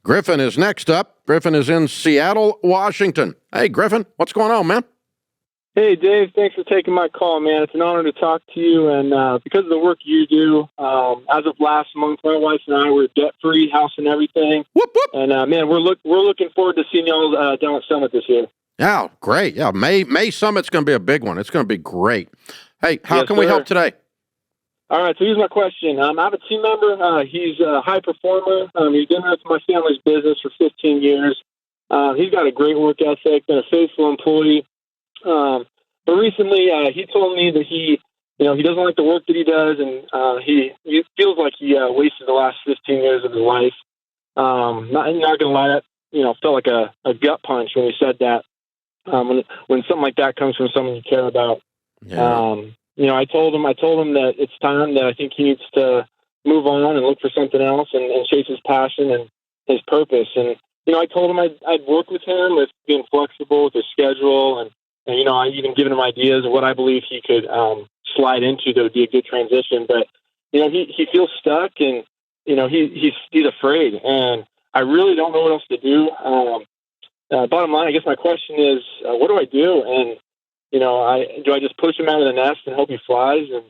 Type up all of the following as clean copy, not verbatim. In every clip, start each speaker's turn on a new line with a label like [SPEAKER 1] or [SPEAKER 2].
[SPEAKER 1] Griffin is next up. Griffin is in Seattle, Washington. Hey, Griffin, what's going on, man?
[SPEAKER 2] Hey, Dave, thanks for taking my call, man. It's an honor to talk to you. And because of the work you do, as of last month, my wife and I were debt-free, house and everything.
[SPEAKER 1] Whoop, whoop.
[SPEAKER 2] And, man, we're looking forward to seeing y'all down at Summit this year.
[SPEAKER 1] Yeah, great. Yeah, May Summit's going to be a big one. It's going to be great. Hey, how can we help today?
[SPEAKER 2] All right, so here's my question. I have a team member. He's a high performer. He's been with my family's business for 15 years. He's got a great work ethic, been a faithful employee. But recently, he told me that he doesn't like the work that he does, and he feels like he wasted the last 15 years of his life. Not going to lie, that felt like a gut punch when he said that. When something like that comes from someone you care about.
[SPEAKER 1] Yeah.
[SPEAKER 2] I told him that it's time, that I think he needs to move on and look for something else and chase his passion and his purpose. And I told him I'd work with him with being flexible with his schedule, and I even given him ideas of what I believe he could slide into that would be a good transition. But he feels stuck, and he's afraid, and I really don't know what else to do. Bottom line, I guess my question is, what do I do? And do I just push him out of the nest and hope he flies? And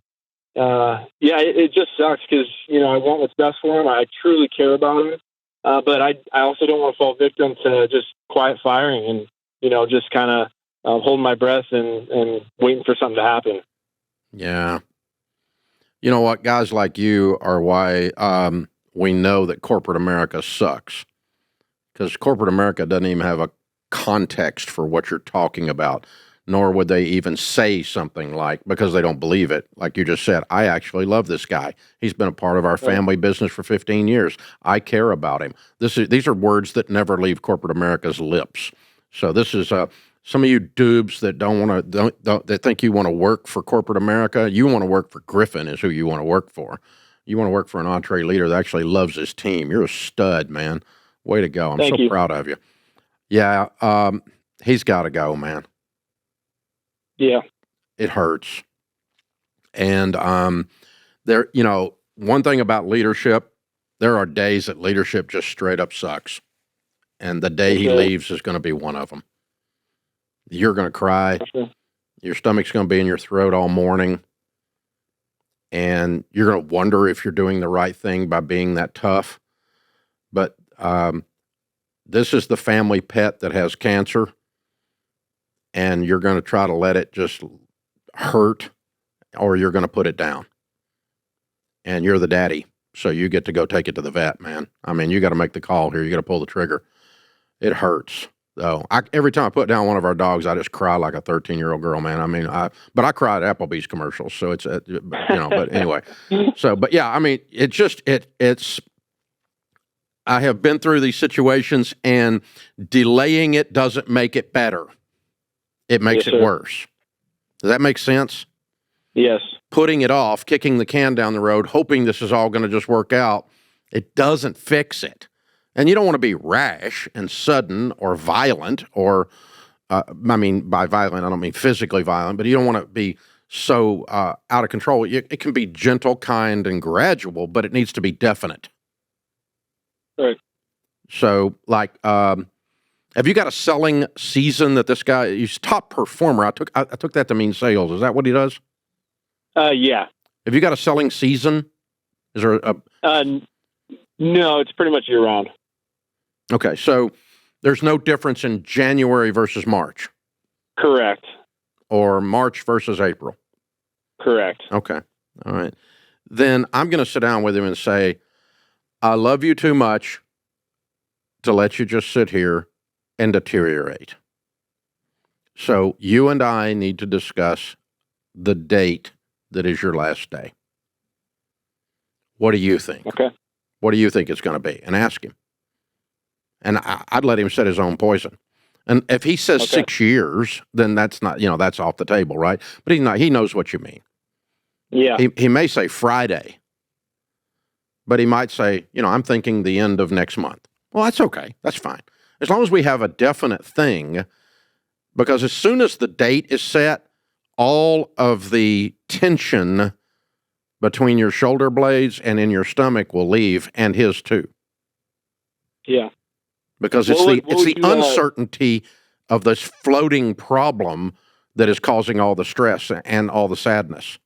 [SPEAKER 2] it just sucks because I want what's best for him. I truly care about him, but I also don't want to fall victim to just quiet firing and just kind of holding my breath and waiting for something to happen.
[SPEAKER 1] Yeah. You know what? Guys like you are why we know that corporate America sucks, because corporate America doesn't even have a context for what you're talking about, nor would they even say something like, because they don't believe it. Like you just said, I actually love this guy. He's been a part of our family business for 15 years. I care about him. These are words that never leave corporate America's lips. So this is some of you dubs that that think you want to work for corporate America. You want to work for Griffin is who you want to work for. You want to work for an EntreLeader that actually loves his team. You're a stud, man. Way to go. I'm so proud of you. Yeah. He's got to go, man.
[SPEAKER 2] Yeah.
[SPEAKER 1] It hurts. And one thing about leadership, there are days that leadership just straight up sucks. And the day he leaves is going to be one of them. You're going to cry. Your stomach's going to be in your throat all morning. And you're going to wonder if you're doing the right thing by being that tough. But this is the family pet that has cancer. And you're going to try to let it just hurt, or you're going to put it down. And you're the daddy, so you get to go take it to the vet, man. I mean, you got to make the call here. You got to pull the trigger. It hurts, though. Every time I put down one of our dogs, I just cry like a 13-year-old girl, man. I mean, but I cry at Applebee's commercials, so it's But anyway, but yeah, I mean, it's. I have been through these situations, and delaying it doesn't make it better. It makes it worse. Does that make sense?
[SPEAKER 2] Yes.
[SPEAKER 1] Putting it off, kicking the can down the road, hoping this is all going to just work out, it doesn't fix it. And you don't want to be rash and sudden or violent or, by violent, I don't mean physically violent, but you don't want to be so out of control. It can be gentle, kind, and gradual, but it needs to be definite.
[SPEAKER 2] Right.
[SPEAKER 1] So, have you got a selling season that this guy, he's top performer? I took that to mean sales. Is that what he does?
[SPEAKER 2] Yeah.
[SPEAKER 1] Have you got a selling season? Is there
[SPEAKER 2] no, it's pretty much year round.
[SPEAKER 1] Okay. So there's no difference in January versus March.
[SPEAKER 2] Correct.
[SPEAKER 1] Or March versus April.
[SPEAKER 2] Correct.
[SPEAKER 1] Okay. All right. Then I'm going to sit down with him and say, I love you too much to let you just sit here and deteriorate. So you and I need to discuss the date that is your last day. What do you think?
[SPEAKER 2] Okay.
[SPEAKER 1] What do you think it's going to be? And ask him. And I'd let him set his own poison. And if he says 6 years, then that's not, that's off the table, right? But he knows what you mean.
[SPEAKER 2] Yeah.
[SPEAKER 1] He may say Friday, but he might say, I'm thinking the end of next month. Well, that's okay. That's fine. As long as we have a definite thing, because as soon as the date is set, all of the tension between your shoulder blades and in your stomach will leave, and his too.
[SPEAKER 2] Yeah.
[SPEAKER 1] because it's the uncertainty of this floating problem that is causing all the stress and all the sadness.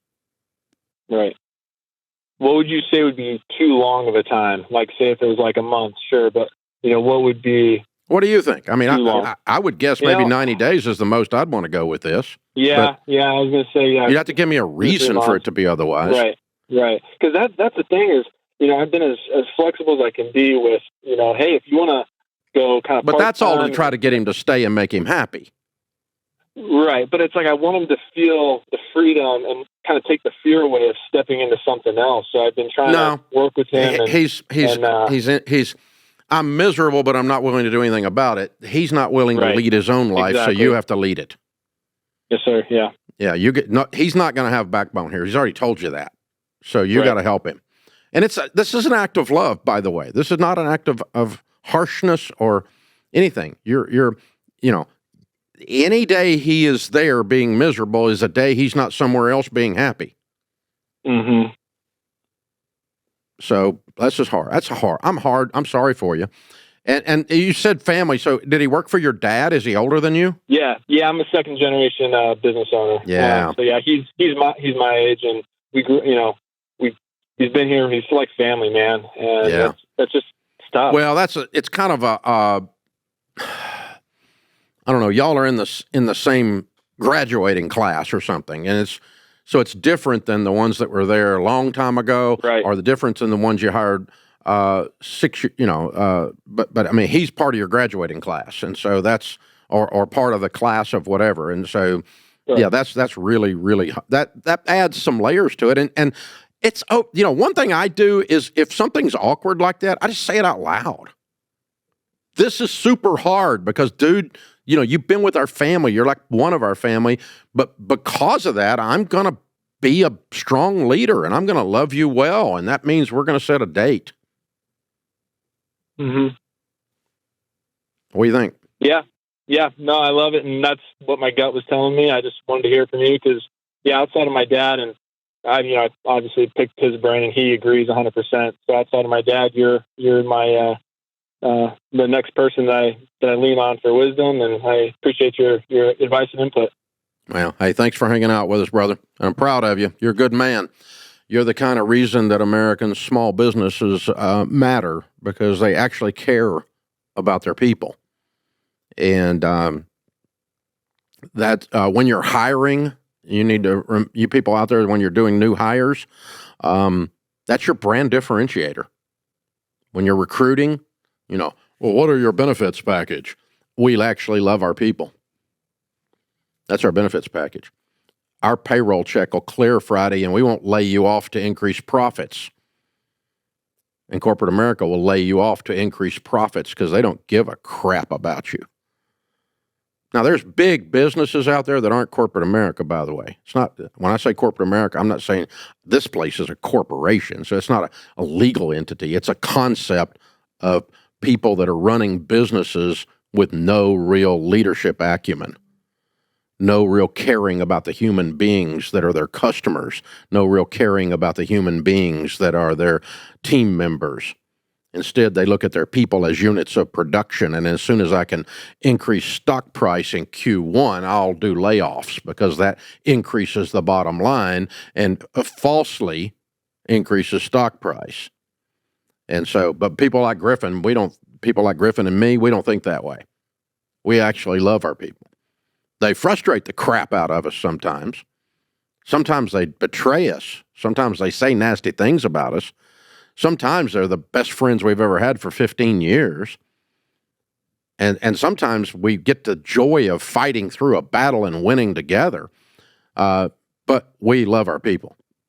[SPEAKER 2] Right. What would you say would be too long of a time? Like, say if it was like a month, sure, but what would be?
[SPEAKER 1] What do you think? I mean, I would guess maybe 90 days is the most I'd want to go with this.
[SPEAKER 2] Yeah, I was going to say, yeah.
[SPEAKER 1] You'd have to give me a reason for it to be otherwise.
[SPEAKER 2] Right. Because that's the thing is, I've been as flexible as I can be with, hey, if you want to go kind of
[SPEAKER 1] But that's all to try to get him to stay and make him happy.
[SPEAKER 2] Right. But it's like I want him to feel the freedom and kind of take the fear away of stepping into something else. So I've been trying to work with him.
[SPEAKER 1] I'm miserable, but I'm not willing to do anything about it. He's not willing to lead his own life, so you have to lead it.
[SPEAKER 2] Yes, sir. Yeah.
[SPEAKER 1] Yeah, he's not going to have backbone here. He's already told you that. So you got to help him. And this is an act of love, by the way. This is not an act of harshness or anything. You're any day he is there being miserable is a day he's not somewhere else being happy.
[SPEAKER 2] Mm-hmm.
[SPEAKER 1] So that's just hard. That's hard. I'm hard. I'm sorry for you. And you said family. So did he work for your dad? Is he older than you?
[SPEAKER 2] Yeah. I'm a second generation business owner.
[SPEAKER 1] Yeah.
[SPEAKER 2] So yeah, he's my age, and we grew. He's been here. He's like family, man. And that's just stuff.
[SPEAKER 1] Well, it's kind of I don't know. Y'all are in the same graduating class or something, and it's different than the ones that were there a long time ago,
[SPEAKER 2] right?
[SPEAKER 1] Or the difference in the ones you hired 6 years. But I mean, he's part of your graduating class, and so that's or part of the class of whatever, and so that's really that adds some layers to it, and it's one thing I do is if something's awkward like that, I just say it out loud. This is super hard because, dude, you've been with our family. You're like one of our family. But because of that, I'm going to be a strong leader and I'm going to love you well. And that means we're going to set a date.
[SPEAKER 2] Mm-hmm.
[SPEAKER 1] What do you think?
[SPEAKER 2] Yeah. No, I love it. And that's what my gut was telling me. I just wanted to hear from you because, outside of my dad, and I obviously picked his brain and he agrees 100%. So outside of my dad, you're my, the next person that I lean on for wisdom, and I appreciate your advice and input.
[SPEAKER 1] Well, hey, thanks for hanging out with us, brother. I'm proud of you. You're a good man. You're the kind of reason that American small businesses matter because they actually care about their people. And that when you're hiring, you need to, you people out there, when you're doing new hires, that's your brand differentiator. When you're recruiting, well, what are your benefits package? We actually love our people. That's our benefits package. Our payroll check will clear Friday, and we won't lay you off to increase profits. And corporate America will lay you off to increase profits because they don't give a crap about you. Now, there's big businesses out there that aren't corporate America, by the way. It's not, when I say corporate America, I'm not saying this place is a corporation. So it's not a legal entity. It's a concept of people that are running businesses with no real leadership acumen, no real caring about the human beings that are their customers, no real caring about the human beings that are their team members. Instead, they look at their people as units of production, and as soon as I can increase stock price in Q1, I'll do layoffs because that increases the bottom line and falsely increases stock price. And so, but people like Griffin and me, we don't think that way. We actually love our people. They frustrate the crap out of us sometimes. Sometimes they betray us. Sometimes they say nasty things about us. Sometimes they're the best friends we've ever had for 15 years. And sometimes we get the joy of fighting through a battle and winning together. But we love our people.